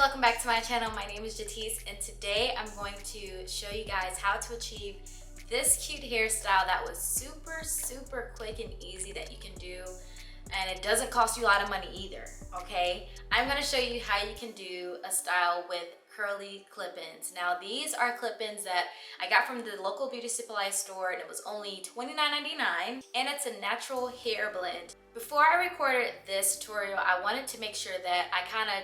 welcome back to my channel. My name is TIECE'S, and today I'm going to show you guys how to achieve this cute hairstyle that was super quick and easy that you can do, and it doesn't cost you a lot of money either, okay? I'm gonna show you how you can do a style with curly clip-ins. Now these are clip-ins that I got from the local beauty supply store, and it was only $29.99, and it's a natural hair blend. Before I recorded this tutorial, I wanted to make sure that I kind of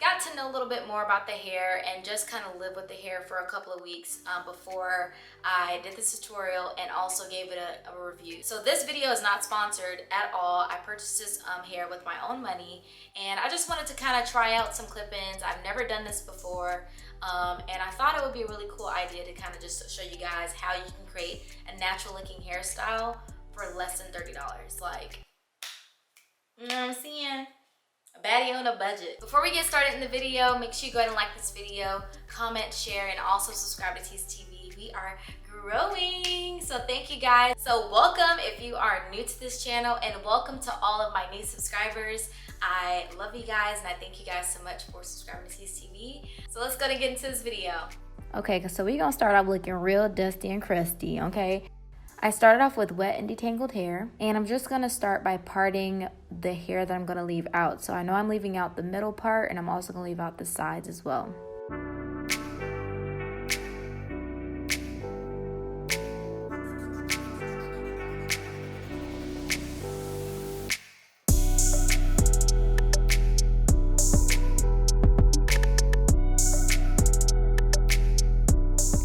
got to know a little bit more about the hair and just kind of live with the hair for a couple of weeks before I did this tutorial and also gave it a review. So this video is not sponsored at all. I purchased this hair with my own money, and I just wanted to kind of try out some clip-ins. I've never done this before, and I thought it would be a really cool idea to kind of just show you guys how you can create a natural looking hairstyle for less than $30. Like, you know what I'm saying? A baddie on a budget. Before we get started in the video, make sure you go ahead and like this video, comment, share, and also subscribe to TIECE'S TV. We are growing, so thank you guys. So welcome if you are new to this channel, and welcome to all of my new subscribers. I love you guys, and I thank you guys so much for subscribing to TIECE'S TV. So let's go and get into this video. Okay, so we're gonna start off looking real dusty and crusty, okay? I started off with wet and detangled hair, and I'm just gonna start by parting the hair that I'm gonna leave out. So I know I'm leaving out the middle part, and I'm also gonna leave out the sides as well.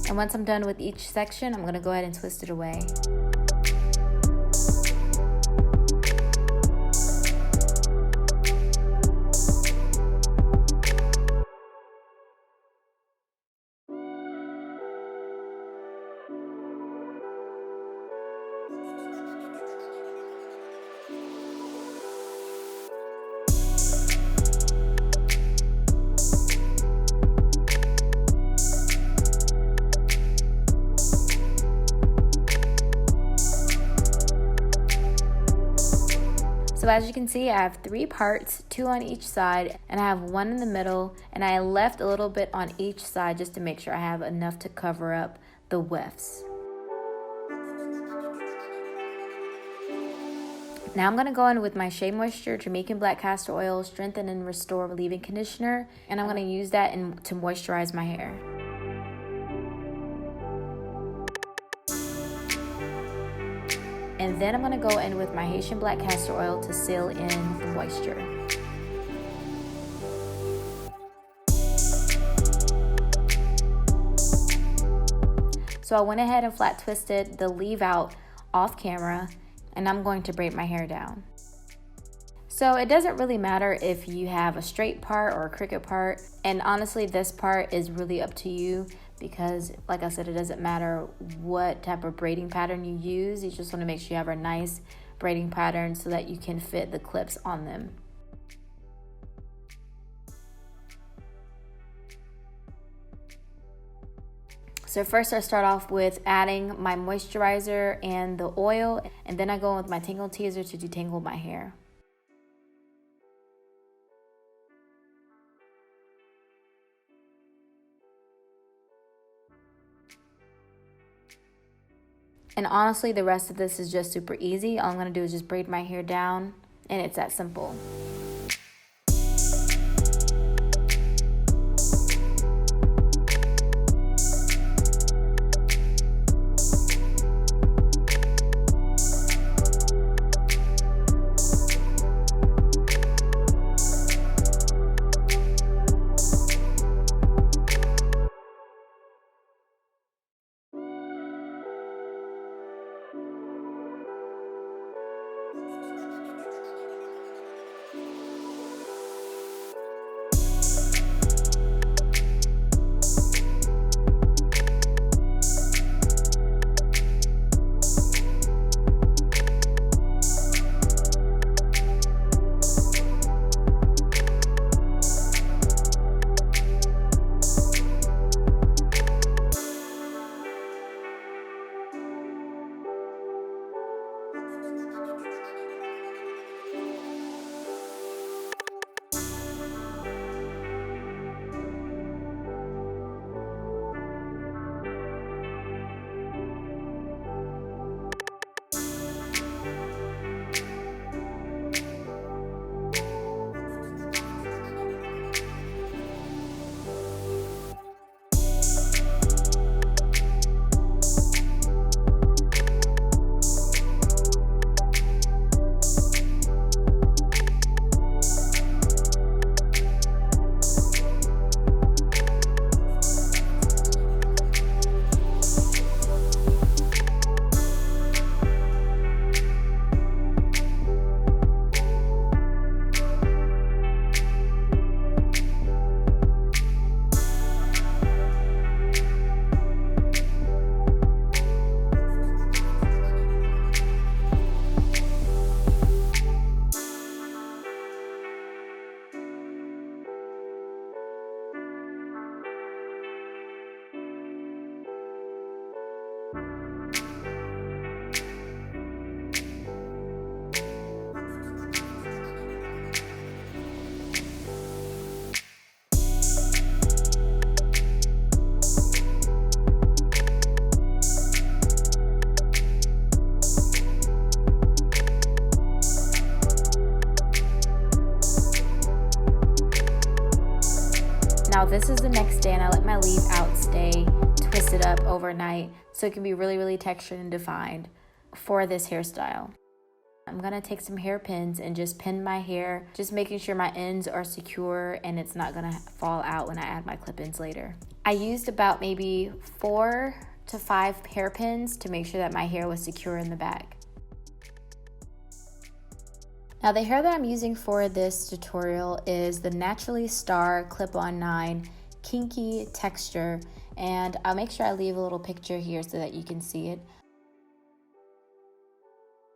And once I'm done with each section, I'm gonna go ahead and twist it away. So as you can see, I have 3 parts, 2 on each side, and I have 1 in the middle, and I left a little bit on each side just to make sure I have enough to cover up the wefts. Now I'm going to go in with my Shea Moisture Jamaican Black Castor Oil Strengthen and Restore Relieving Conditioner, and I'm going to use that to moisturize my hair. And then I'm going to go in with my Haitian Black Castor Oil to seal in the moisture. So I went ahead and flat twisted the leave out off camera, and I'm going to braid my hair down. So it doesn't really matter if you have a straight part or a crooked part, and honestly this part is really up to you, because like I said, it doesn't matter what type of braiding pattern you use. You just want to make sure you have a nice braiding pattern so that you can fit the clips on them. So first I start off with adding my moisturizer and the oil, and then I go with my Tangle Teaser to detangle my hair. And honestly, the rest of this is just super easy. All I'm gonna do is just braid my hair down, and it's that simple. this is the next day and I let my leave out stay twisted up overnight so it can be really, really textured and defined for this hairstyle. I'm gonna take some hairpins and just pin my hair, just making sure my ends are secure and it's not gonna fall out when I add my clip-ins later. I used about maybe 4 to 5 hairpins to make sure that my hair was secure in the back. Now the hair that I'm using for this tutorial is the Naturali Star Clip-On 9 Kinky texture, and I'll make sure I leave a little picture here so that you can see it.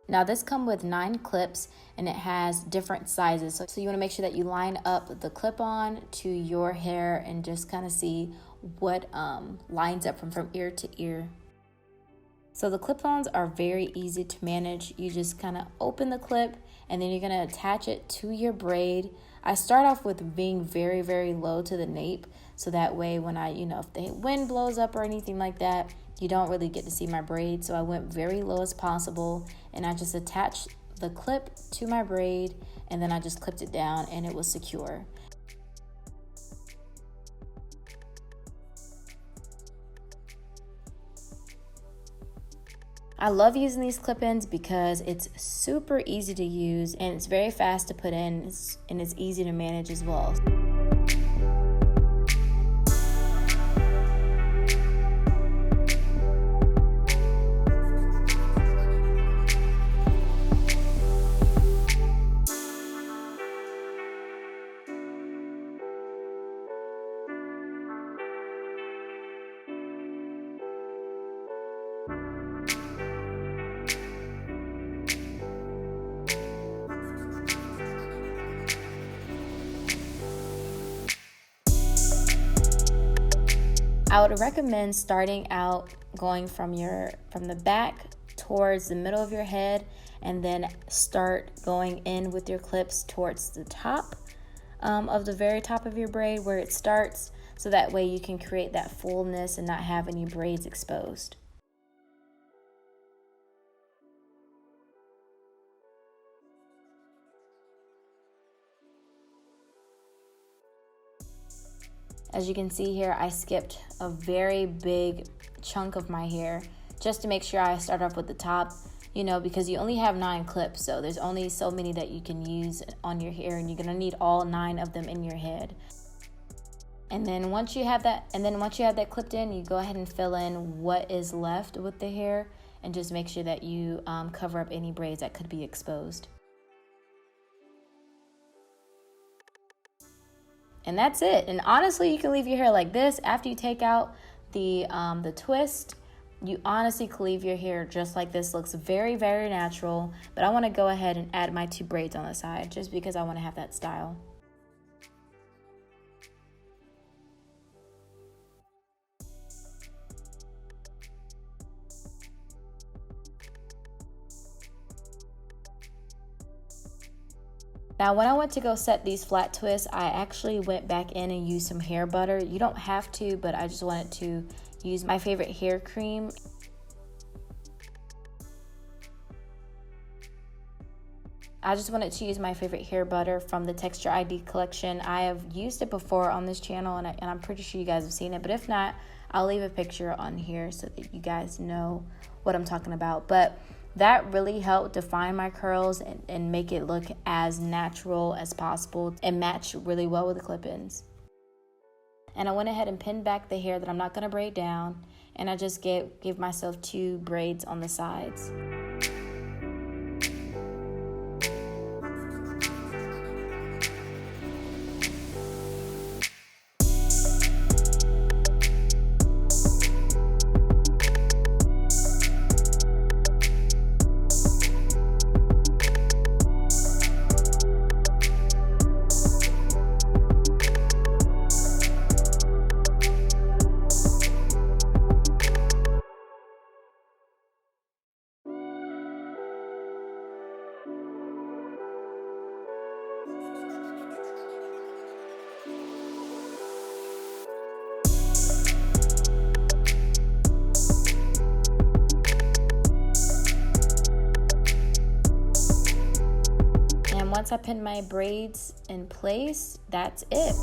Now this comes with 9 clips and it has different sizes. So you want to make sure that you line up the clip-on to your hair and just kind of see what lines up from ear to ear. So the clip-ons are very easy to manage. You just kind of open the clip and then you're going to attach it to your braid. I start off with being very, very low to the nape. So that way when if the wind blows up or anything like that, you don't really get to see my braid. So I went very low as possible and I just attached the clip to my braid and then I just clipped it down and it was secure. I love using these clip-ins because it's super easy to use and it's very fast to put in and it's easy to manage as well. I would recommend starting out going from the back towards the middle of your head and then start going in with your clips towards the top of the very top of your braid where it starts, so that way you can create that fullness and not have any braids exposed. As you can see here, I skipped a very big chunk of my hair just to make sure I start off with the top, because you only have 9 clips, so there's only so many that you can use on your hair and you're gonna need all 9 of them in your head. And then once you have that clipped in, you go ahead and fill in what is left with the hair and just make sure that you cover up any braids that could be exposed. And that's it. And honestly, you can leave your hair like this. After you take out the twist, you honestly can leave your hair just like this. Looks very, very natural. But I want to go ahead and add my 2 braids on the side just because I want to have that style. Now when I went to go set these flat twists, I actually went back in and used some hair butter. You don't have to, but I just wanted to use my favorite hair cream. I just wanted to use my favorite hair butter from the Texture ID collection. I have used it before on this channel and I'm pretty sure you guys have seen it, but if not, I'll leave a picture on here so that you guys know what I'm talking about. But that really helped define my curls and make it look as natural as possible and match really well with the clip-ins. And I went ahead and pinned back the hair that I'm not going to braid down, and I just gave myself 2 braids on the sides. Once I pin my braids in place, that's it.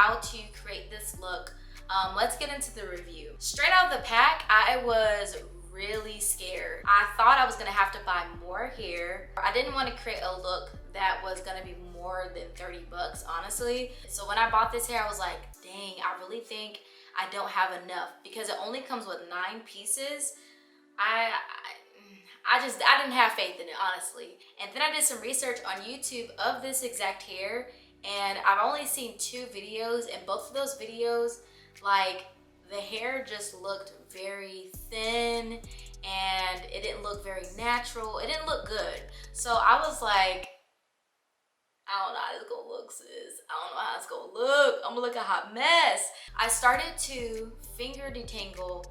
how to create this look. Let's get into the review. Straight out of the pack, I was really scared. I thought I was gonna have to buy more hair. I didn't want to create a look that was gonna be more than 30 bucks, honestly. So when I bought this hair, I was like, dang, I really think I don't have enough because it only comes with 9 pieces. I didn't have faith in it, honestly. And then I did some research on YouTube of this exact hair, and I've only seen 2 videos, and both of those videos, like, the hair just looked very thin and it didn't look very natural. It didn't look good. So I was like, I don't know how this gonna look, sis. I don't know how it's gonna look. I'm gonna look a hot mess. I started to finger detangle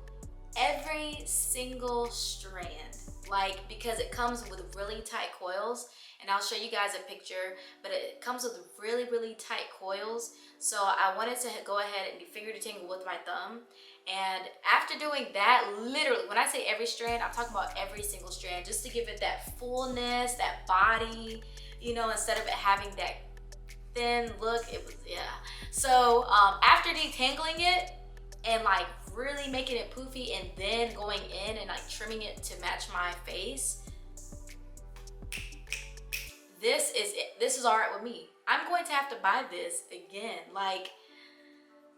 every single strand, like, because it comes with really tight coils, and I'll show you guys a picture, but it comes with really, really tight coils. So I wanted to go ahead and finger detangle with my thumb. And after doing that, literally, when I say every strand, I'm talking about every single strand, just to give it that fullness, that body, you know, instead of it having that thin look. It was, yeah. So after detangling it and like really making it poofy and then going in and like trimming it to match my face, this is it. This is all right with me. I'm going to have to buy this again. Like,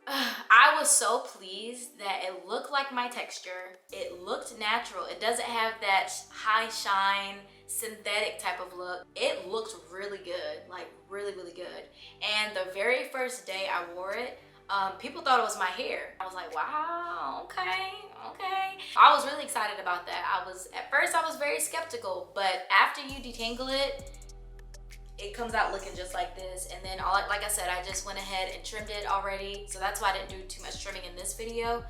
I was so pleased that it looked like my texture. It looked natural. It doesn't have that high shine synthetic type of look. It looked really good, like really, really good. And the very first day I wore it, people thought it was my hair. I was like, wow, okay. I was really excited about that. At first I was very skeptical, but after you detangle it, it comes out looking just like this. And then like I said, I just went ahead and trimmed it already. So that's why I didn't do too much trimming in this video.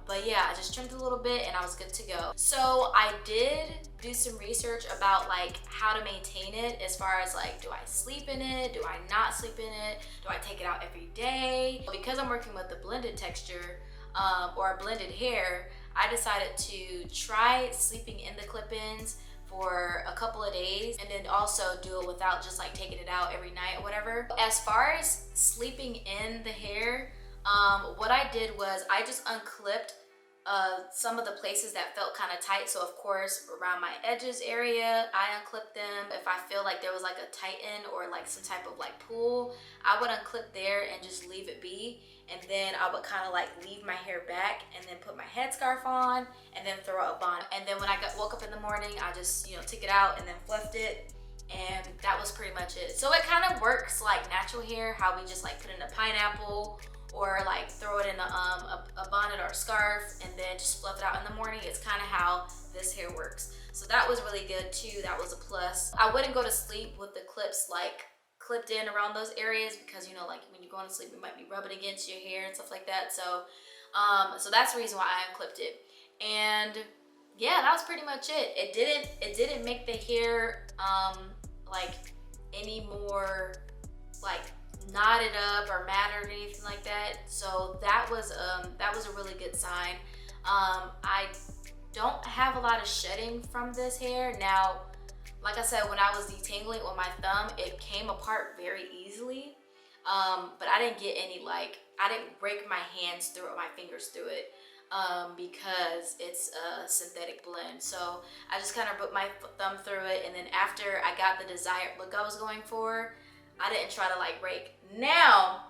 But yeah, I just trimmed a little bit and I was good to go. So I did do some research about like how to maintain it, as far as like, do I sleep in it? Do I not sleep in it? Do I take it out every day? Because I'm working with the blended texture or blended hair, I decided to try sleeping in the clip-ins for a couple of days, and then also do it without just like taking it out every night or whatever. As far as sleeping in the hair, what I did was I just unclipped some of the places that felt kind of tight. So of course, around my edges area, I unclipped them. If I feel like there was like a tighten or like some type of like pull, I would unclip there and just leave it be. And then I would kind of like leave my hair back and then put my headscarf on and then throw a bonnet. And then when I woke up in the morning, I just, you know, took it out and then fluffed it. And that was pretty much it. So it kind of works like natural hair, how we just like put in a pineapple or like throw it in a bonnet or a scarf and then just fluff it out in the morning. It's kind of how this hair works. So that was really good too. That was a plus. I wouldn't go to sleep with the clips like clipped in around those areas, because you know, like when you're going to sleep, it might be rubbing against your hair and stuff like that. So so that's the reason why I unclipped it. And yeah, that was pretty much it. It didn't make the hair like any more like knotted up or matted or anything like that. So that was a really good sign. I don't have a lot of shedding from this hair. Now, like I said, when I was detangling with my thumb, it came apart very easily. But I didn't get any I didn't break my hands through it, my fingers through it, because it's a synthetic blend. So I just kind of put my thumb through it, and then after I got the desired look I was going for, I didn't try to like break. Now,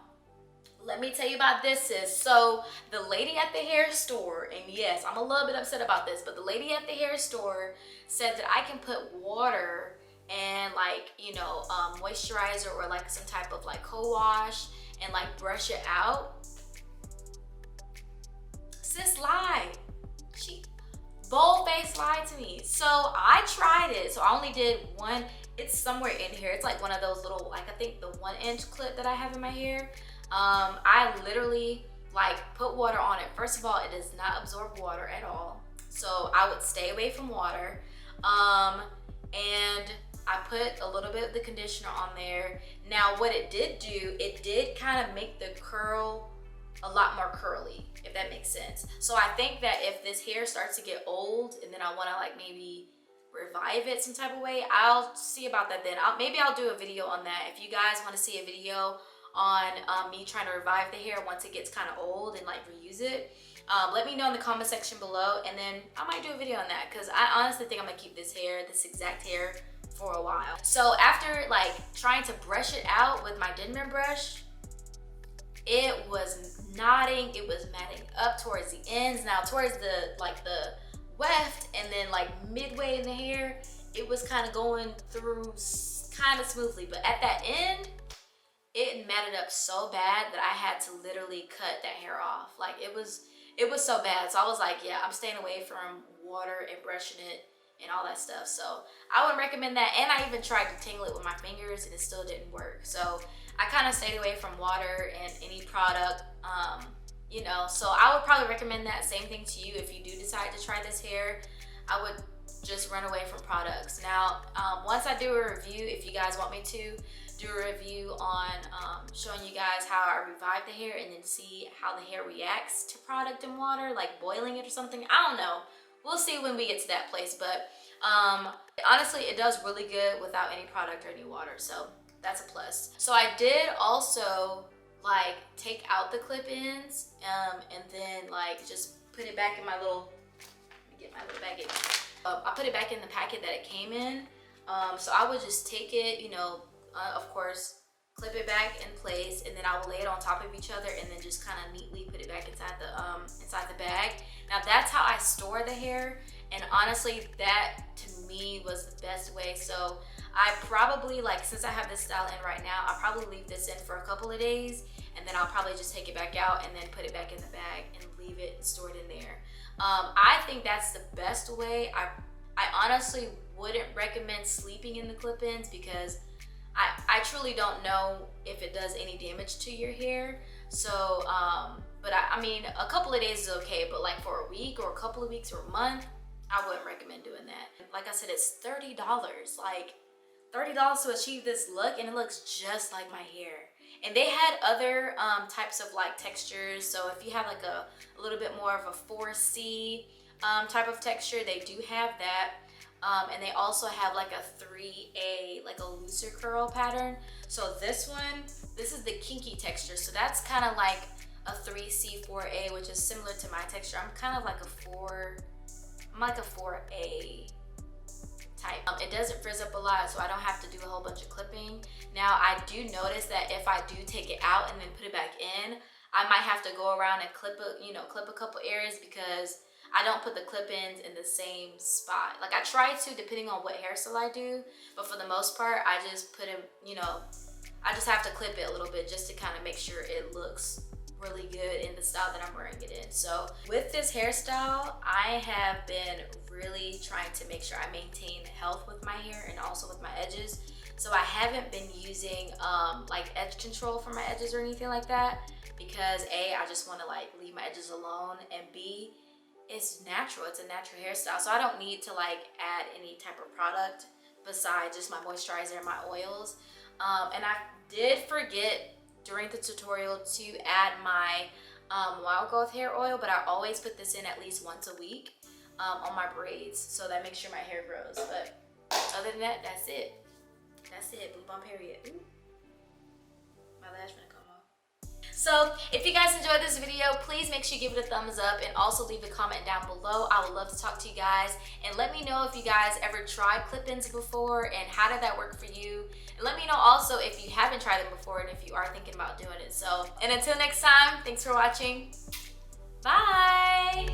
let me tell you about this, sis. So the lady at the hair store, and yes, I'm a little bit upset about this, but the lady at the hair store said that I can put water and like, you know, moisturizer or like some type of like co-wash and like brush it out. Sis lied. She bold-faced lied to me. So I tried it. So I only did one. It's somewhere in here. It's like one of those little, like I think the 1-inch clip that I have in my hair. I literally like put water on it. First of all, it does not absorb water at all. So I would stay away from water. And I put a little bit of the conditioner on there. Now what it did do, it did kind of make the curl a lot more curly, if that makes sense. So I think that if this hair starts to get old and then I want to like maybe revive it some type of way, I'll see about that then. Maybe I'll do a video on that. If you guys want to see a video on me trying to revive the hair once it gets kind of old and like reuse it. Let me know in the comment section below, and then I might do a video on that, because I honestly think I'm gonna keep this exact hair for a while. So after like trying to brush it out with my Denman brush, it was knotting, it was matting up towards the ends. Now towards the weft, and then like midway in the hair, it was kind of going through kind of smoothly, but at that end, it matted up so bad that I had to literally cut that hair off. Like it was so bad. So I was like, yeah, I'm staying away from water and brushing it and all that stuff. So I wouldn't recommend that. And I even tried to tangle it with my fingers and it still didn't work. So I kind of stayed away from water and any product, you know. So I would probably recommend that same thing to you if you do decide to try this hair. I would just run away from products. Now, once I do a review, if you guys want me to do a review on showing you guys how I revive the hair and then see how the hair reacts to product and water, like boiling it or something, I don't know. We'll see when we get to that place, but honestly, it does really good without any product or any water, so that's a plus. So I did also like take out the clip-ins and then like just put it back in my little, let me get my little baggie. I put it back in the packet that it came in. So I would just take it, you know, of course, clip it back in place, and then I will lay it on top of each other and then just kind of neatly put it back inside the bag. Now that's how I store the hair, and honestly, that to me was the best way. So I probably, like, since I have this style in right now, I'll probably leave this in for a couple of days, and then I'll probably just take it back out and then put it back in the bag and leave it stored in there. I think that's the best way. I honestly wouldn't recommend sleeping in the clip-ins because I truly don't know if it does any damage to your hair. So, but I mean, a couple of days is okay, but like for a week or a couple of weeks or a month, I wouldn't recommend doing that. Like I said, it's $30, like $30 to achieve this look, and it looks just like my hair. And they had other types of like textures. So if you have like a little bit more of a 4C type of texture, they do have that. And they also have like a 3A, like a looser curl pattern. So this is the Kinky texture. So that's kind of like a 3C, 4A, which is similar to my texture. I'm kind of like I'm like a 4A type. It doesn't frizz up a lot, so I don't have to do a whole bunch of clipping. Now, I do notice that if I do take it out and then put it back in, I might have to go around and clip a couple areas, because I don't put the clip-ins in the same spot. Like I try to, depending on what hairstyle I do, but for the most part, I just put them, I just have to clip it a little bit just to kind of make sure it looks really good in the style that I'm wearing it in. So with this hairstyle, I have been really trying to make sure I maintain health with my hair and also with my edges. So I haven't been using like edge control for my edges or anything like that, because A, I just want to like leave my edges alone, and B, it's natural. It's a natural hairstyle, so I don't need to like add any type of product besides just my moisturizer and my oils. And I did forget during the tutorial to add my wild growth hair oil, but I always put this in at least once a week on my braids, so that makes sure my hair grows. But other than that, that's it. That's it. Blue bomb period. Ooh. My lash gonna come off. So if you guys enjoyed this video, please make sure you give it a thumbs up and also leave a comment down below. I would love to talk to you guys, and let me know if you guys ever tried clip-ins before and how did that work for you. And let me know also if you haven't tried them before and if you are thinking about doing it. So, and until next time, thanks for watching. Bye.